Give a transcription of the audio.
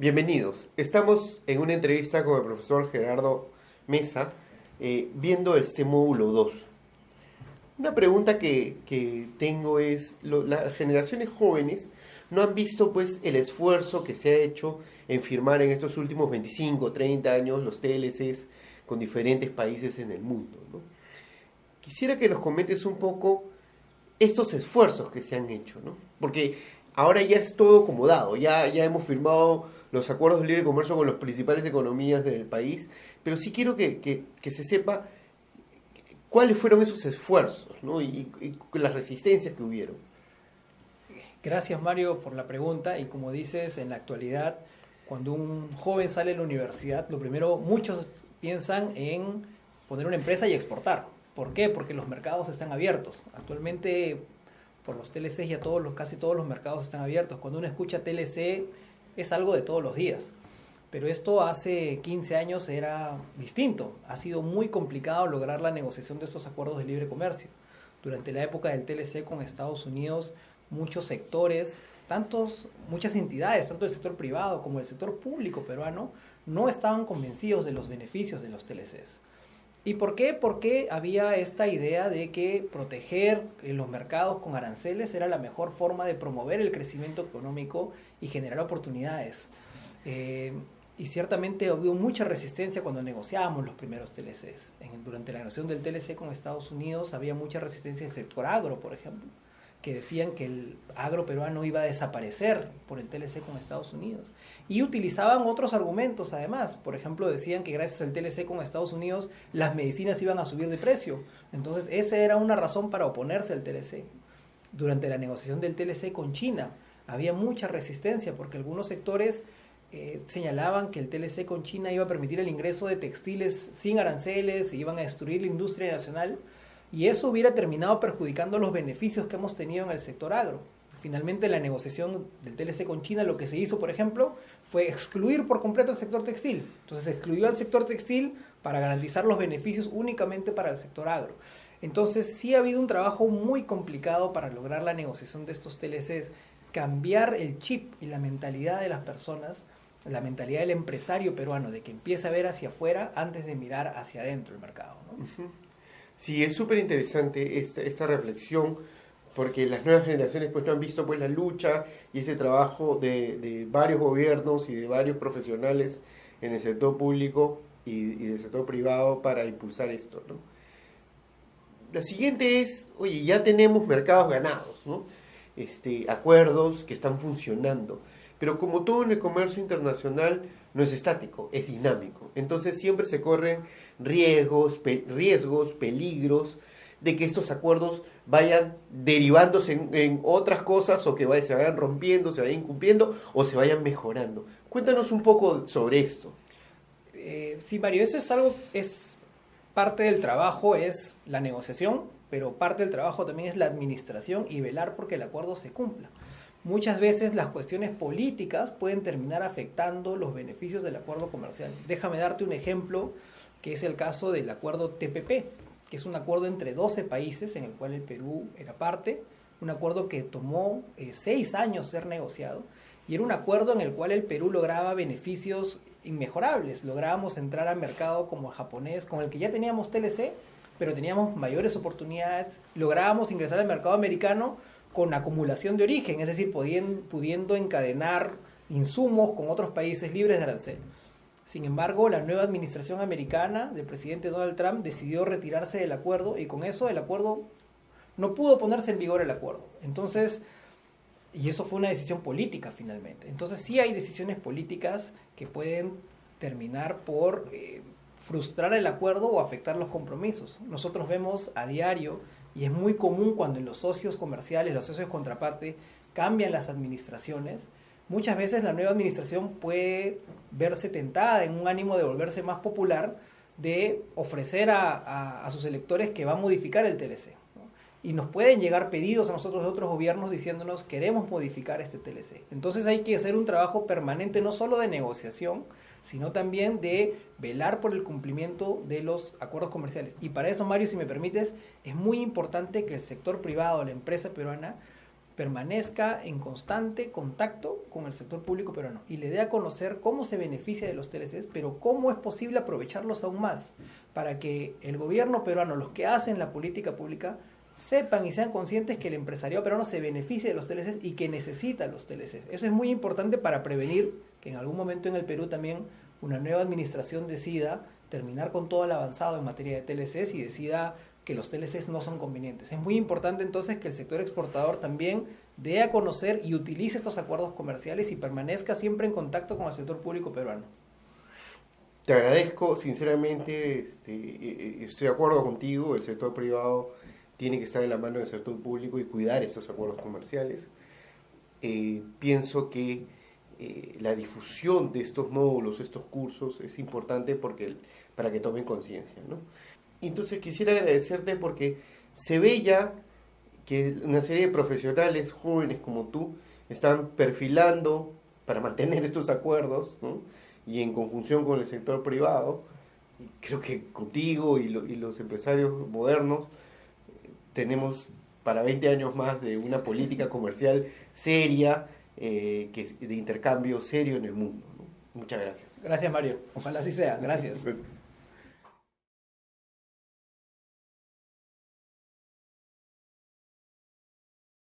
Bienvenidos. Estamos en una entrevista con el profesor Gerardo Mesa, viendo este módulo 2. Una pregunta que tengo es, las generaciones jóvenes no han visto pues el esfuerzo que se ha hecho en firmar en estos últimos 25, 30 años los TLCs con diferentes países en el mundo, ¿no? Quisiera que nos comentes un poco estos esfuerzos que se han hecho, ¿no? Porque ahora ya es todo acomodado, ya hemos firmado los acuerdos de libre comercio con las principales economías del país, pero sí quiero que se sepa cuáles fueron esos esfuerzos, ¿no? y las resistencias que hubieron. Gracias, Mario, por la pregunta. Y como dices, en la actualidad, cuando un joven sale de la universidad, lo primero, muchos piensan en poner una empresa y exportar. ¿Por qué? Porque los mercados están abiertos. Actualmente, por los TLCs ya casi todos los mercados están abiertos. Cuando uno escucha TLC, es algo de todos los días. Pero esto hace 15 años era distinto. Ha sido muy complicado lograr la negociación de estos acuerdos de libre comercio. Durante la época del TLC con Estados Unidos, muchos sectores, muchas entidades, tanto el sector privado como el sector público peruano, no estaban convencidos de los beneficios de los TLCs. ¿Y por qué? Porque había esta idea de que proteger los mercados con aranceles era la mejor forma de promover el crecimiento económico y generar oportunidades. Y ciertamente hubo mucha resistencia cuando negociábamos los primeros TLCs. Durante la negociación del TLC con Estados Unidos había mucha resistencia del sector agro, por ejemplo, que decían que el agro peruano iba a desaparecer por el TLC con Estados Unidos. Y utilizaban otros argumentos además. Por ejemplo, decían que gracias al TLC con Estados Unidos las medicinas iban a subir de precio. Entonces, esa era una razón para oponerse al TLC. Durante la negociación del TLC con China, había mucha resistencia porque algunos sectores señalaban que el TLC con China iba a permitir el ingreso de textiles sin aranceles, iban a destruir la industria nacional, y eso hubiera terminado perjudicando los beneficios que hemos tenido en el sector agro. Finalmente, en la negociación del TLC con China, lo que se hizo, por ejemplo, fue excluir por completo el sector textil. Entonces, se excluyó al sector textil para garantizar los beneficios únicamente para el sector agro. Entonces, sí ha habido un trabajo muy complicado para lograr la negociación de estos TLCs, cambiar el chip y la mentalidad de las personas, la mentalidad del empresario peruano, de que empiece a ver hacia afuera antes de mirar hacia adentro el mercado, ¿no? Uh-huh. Sí, es súper interesante esta reflexión, porque las nuevas generaciones pues no han visto pues la lucha y ese trabajo de varios gobiernos y de varios profesionales en el sector público y del sector privado para impulsar esto, ¿no? La siguiente es, oye, ya tenemos mercados ganados, ¿no? Acuerdos que están funcionando, pero como todo en el comercio internacional no es estático, es dinámico. Entonces siempre se corren riesgos, peligros de que estos acuerdos vayan derivándose en otras cosas o que se vayan rompiendo, se vayan incumpliendo o se vayan mejorando. Cuéntanos un poco sobre esto. Sí, Mario, eso es parte del trabajo, es la negociación, pero parte del trabajo también es la administración y velar porque el acuerdo se cumpla. Muchas veces las cuestiones políticas pueden terminar afectando los beneficios del acuerdo comercial. Déjame darte un ejemplo, que es el caso del acuerdo TPP, que es un acuerdo entre 12 países en el cual el Perú era parte, un acuerdo que tomó 6 años ser negociado, y era un acuerdo en el cual el Perú lograba beneficios inmejorables. Lográbamos entrar al mercado como el japonés, con el que ya teníamos TLC, pero teníamos mayores oportunidades. Lográbamos ingresar al mercado americano con acumulación de origen, es decir, pudiendo encadenar insumos con otros países libres de arancel. Sin embargo, la nueva administración americana del presidente Donald Trump decidió retirarse del acuerdo, y con eso el acuerdo no pudo ponerse en vigor el acuerdo. Entonces, y eso fue una decisión política finalmente. Entonces sí hay decisiones políticas que pueden terminar por frustrar el acuerdo o afectar los compromisos. Nosotros vemos a diario, y es muy común cuando en los socios comerciales, los socios contraparte, cambian las administraciones. Muchas veces la nueva administración puede verse tentada en un ánimo de volverse más popular, de ofrecer a sus electores que va a modificar el TLC, ¿no? Y nos pueden llegar pedidos a nosotros de otros gobiernos diciéndonos queremos modificar este TLC. Entonces hay que hacer un trabajo permanente, no solo de negociación, sino también de velar por el cumplimiento de los acuerdos comerciales. Y para eso, Mario, si me permites, es muy importante que el sector privado, la empresa peruana, permanezca en constante contacto con el sector público peruano y le dé a conocer cómo se beneficia de los TLCs, pero cómo es posible aprovecharlos aún más para que el gobierno peruano, los que hacen la política pública, sepan y sean conscientes que el empresariado peruano se beneficia de los TLCs y que necesita los TLCs. Eso es muy importante para prevenir que en algún momento en el Perú también una nueva administración decida terminar con todo el avanzado en materia de TLCs y decida que los TLCs no son convenientes. Es muy importante entonces que el sector exportador también dé a conocer y utilice estos acuerdos comerciales y permanezca siempre en contacto con el sector público peruano. Te agradezco, sinceramente, estoy de acuerdo contigo, el sector privado tiene que estar en la mano del sector público y cuidar estos acuerdos comerciales. Pienso que la difusión de estos módulos, estos cursos, es importante para que tomen conciencia, ¿no? Entonces quisiera agradecerte porque se ve ya que una serie de profesionales jóvenes como tú están perfilando para mantener estos acuerdos, ¿no? Y en conjunción con el sector privado. Creo que contigo y los empresarios modernos tenemos para 20 años más de una política comercial seria, de intercambio serio en el mundo, ¿no? Muchas gracias. Gracias, Mario. Ojalá así sea. Gracias.